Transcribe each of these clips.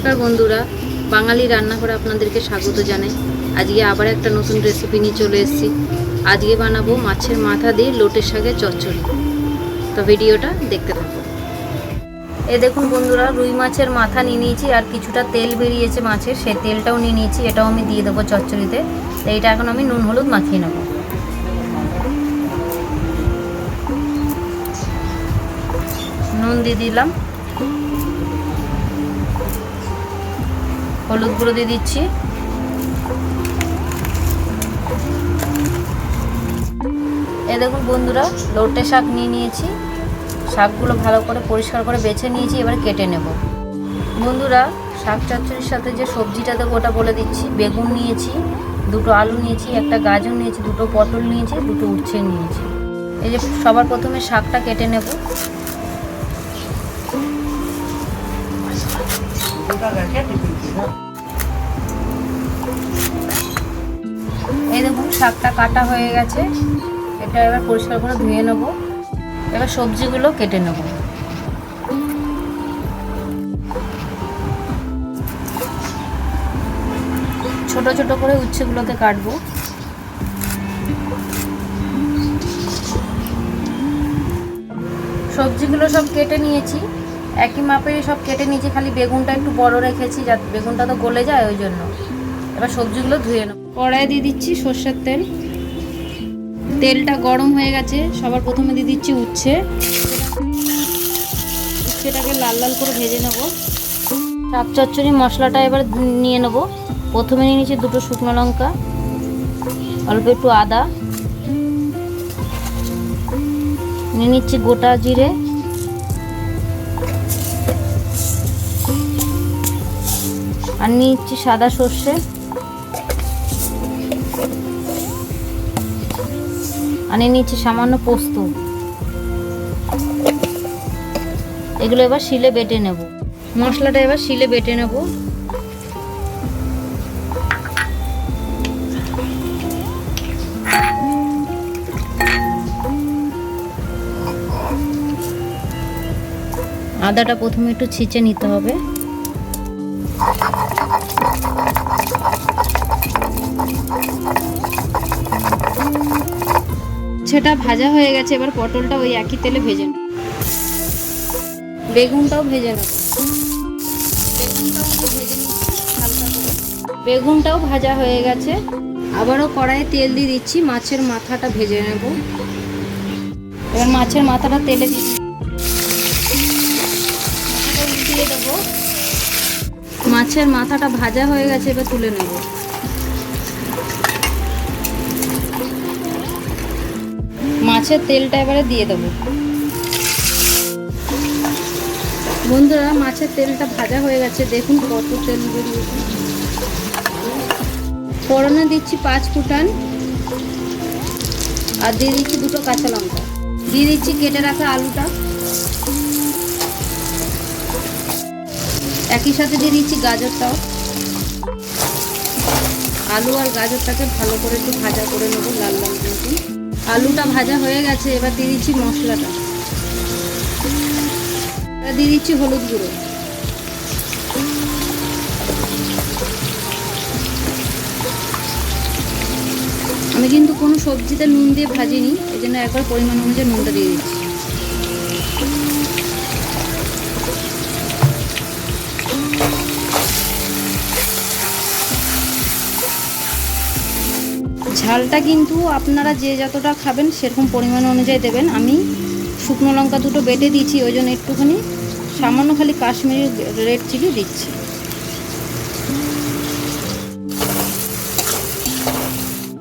নমস্কার বন্ধুরা, বাঙালি রান্নাঘরে আপনাদেরকে স্বাগত জানাই। আজকে আবার একটা নতুন রেসিপি নিয়ে চলে এসেছি। আজকে বানাবো মাছের মাথা দিয়ে লোটের শাকের চচ্চড়ি। তো ভিডিওটা দেখতে থাকো। এই দেখুন বন্ধুরা, রুই মাছের মাথা নিয়ে নিয়েছি আর কিছুটা তেল বেরিয়েছে মাছের, সেই তেলটাও নিয়ে নিয়েছি। এটাও আমি দিয়ে দেবো চচ্চড়িতে। এইটা এখন আমি নুন হলুদ মাখিয়ে নেব। নুন দিয়ে দিলাম, হলুদ গুঁড়ো দিয়ে দিচ্ছি, এই দেখুন বন্ধুরা, লোটে শাক নিয়ে নিয়েছি। শাকগুলো ভালো করে পরিষ্কার করে বেছে নিয়েছি, এবার কেটে নেব। বন্ধুরা, শাক চচ্চড়ির সাথে যে সবজিটা দেবো ওটা বলে দিচ্ছি। বেগুন নিয়েছি, দুটো আলু নিয়েছি, একটা গাজর নিয়েছি, দুটো পটল নিয়েছি, দুটো উচ্ছে নিয়েছি। এই যে সবার প্রথমে শাকটা কেটে নেব। এই দেখুন শাকটা কাটা হয়ে গেছে, এটা এবার পরিষ্কার করে ধুয়ে নেব। এবার সবজিগুলো কেটে নেব। ছোট ছোট করে উচ্ছেগুলোকে কাটবো। সবজিগুলো সব কেটে নিয়েছি, একই মাপেরই সব কেটে নিয়েছি, খালি বেগুনটা একটু বড় রেখেছি যাতে বেগুনটা তো গলে যায় ওই জন্য। এবার সবজিগুলো ধুয়ে নেব। কড়াইয়ে দিয়ে দিচ্ছি সর্ষের তেল। তেলটা গরম হয়ে গেছে, সবার প্রথমে দিয়ে দিচ্ছি উচ্ছেটাকে লাল লাল করে ভেজে নেব। শাক চচ্চড়ি মশলাটা এবার নিয়ে নেব। প্রথমে নিয়ে নিচ্ছি দুটো শুকনো লঙ্কা, অল্প একটু আদা, নিয়ে নিচ্ছি গোটা জিরে, আর নিয়ে নিচ্ছি সাদা সর্ষে, আর নিয়ে নিচ্ছি সামান্য পোস্ত। এগুলো এবার শিলে বেটে নেব। মশলাটা এবার শিলে বেটে নেব। আদাটা প্রথমে একটু ছিঁচে নিতে হবে। সেটা ভাজা হয়ে গেছে, এবার পটলটা ওই একই তেলে ভেজে নেব। বেগুনটাও ভেজে নেব। বেগুনটাও ভাজা হয়ে গেছে। আবারও কড়াইয়ে তেল দিয়ে দিচ্ছি, মাছের মাথাটা ভেজে নেব। এবার মাছের মাথাটা তেলে দিয়ে দেবো। মাছের মাথাটা ভাজা হয়ে গেছে, এবার তুলে নেব। মাছের তেলটা এবারে দিয়ে দেবো। বন্ধুরা, মাছের তেলটা ভাজা হয়ে গেছে, দেখুন কত তেল বেরিয়েছে। ফোড়নে দিচ্ছি 5 ফুটান, আর দিয়ে দিচ্ছি দুটো কাঁচা লঙ্কা, দিয়ে দিচ্ছি কেটে রাখা আলুটা, একই সাথে দিয়ে দিচ্ছি গাজরটাও। আলু আর গাজরটাকে ভালো করে একটু ভাজা করে নেবো, লাল লাল করে। আলুটা ভাজা হয়ে গেছে, এবার দিয়ে দিচ্ছি মশলাটা। দিয়ে দিচ্ছি হলুদ গুঁড়ো, আমি কিন্তু কোনো সবজিতে নুন দিয়ে ভাজিনি, এই জন্য একবার পরিমাণ অনুযায়ী নুনটা দিয়ে দিচ্ছি। ঝালটা কিন্তু আপনারা যে যতটা খাবেন সেরকম পরিমাণ অনুযায়ী দেবেন। আমি শুকনো লঙ্কা দুটো বেটে দিয়েছি, ওই জন্য একটুখানি সামান্য খালি কাশ্মীরি রেড চিলি দিচ্ছি।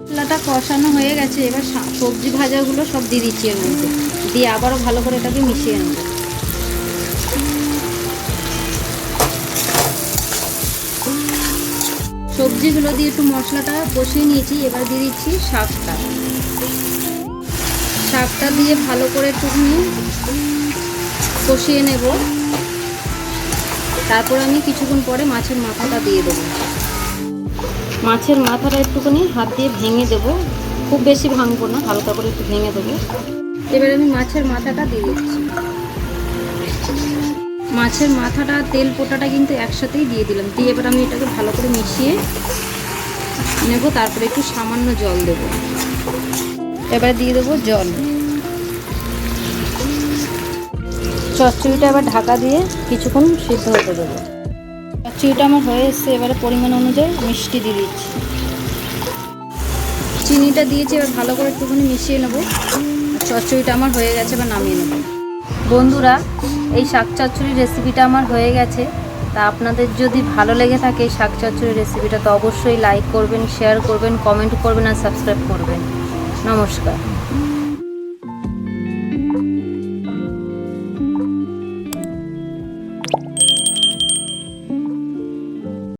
মশলাটা কষানো হয়ে গেছে, এবার সবজি ভাজাগুলো সব দিয়ে দিচ্ছি এর মধ্যে, দিয়ে আবারও ভালো করে এটাকে মিশিয়ে নেব। সবজিগুলো দিয়ে একটু মশলাটা কষিয়ে নিয়েছি, এবার দিয়ে দিচ্ছি শাকটা। শাকটা দিয়ে ভালো করে একটুখানি কষিয়ে নেব। তারপর আমি কিছুক্ষণ পরে মাছের মাথাটা দিয়ে দেবো। মাছের মাথাটা একটুখানি হাত দিয়ে ভেঙে দেবো, খুব বেশি ভাঙবো না, হালকা করে একটু ভেঙে দেবো। এবার আমি মাছের মাথাটা দিয়ে দিচ্ছি। মাছের মাথাটা তেল পোটাটা কিন্তু একসাথেই দিয়ে দিলাম, দিয়ে এবার আমি এটাকে ভালো করে মিশিয়ে নেব। তারপরে একটু সামান্য জল দেব। এবারে দিয়ে দেবো জল। চচ্চড়িটা এবার ঢাকা দিয়ে কিছুক্ষণ সিদ্ধ হতে দেবো। চচ্চড়িটা আমার হয়ে এসছে, এবারে পরিমাণ অনুযায়ী মিষ্টি দিয়ে দিচ্ছি। চিনিটা দিয়েছি, এবার ভালো করে একটুখানি মিশিয়ে নেবো। চচ্চড়িটা আমার হয়ে গেছে, এবার নামিয়ে নেব। বন্ধুরা, এই শাক চচ্চড়ির রেসিপিটা আমার হয়ে গেছে। তা আপনাদের যদি ভালো লেগে থাকে এই শাক চচ্চড়ির রেসিপিটা, তো অবশ্যই লাইক করবেন, শেয়ার করবেন, কমেন্ট করবেন আর সাবস্ক্রাইব করবেন। নমস্কার।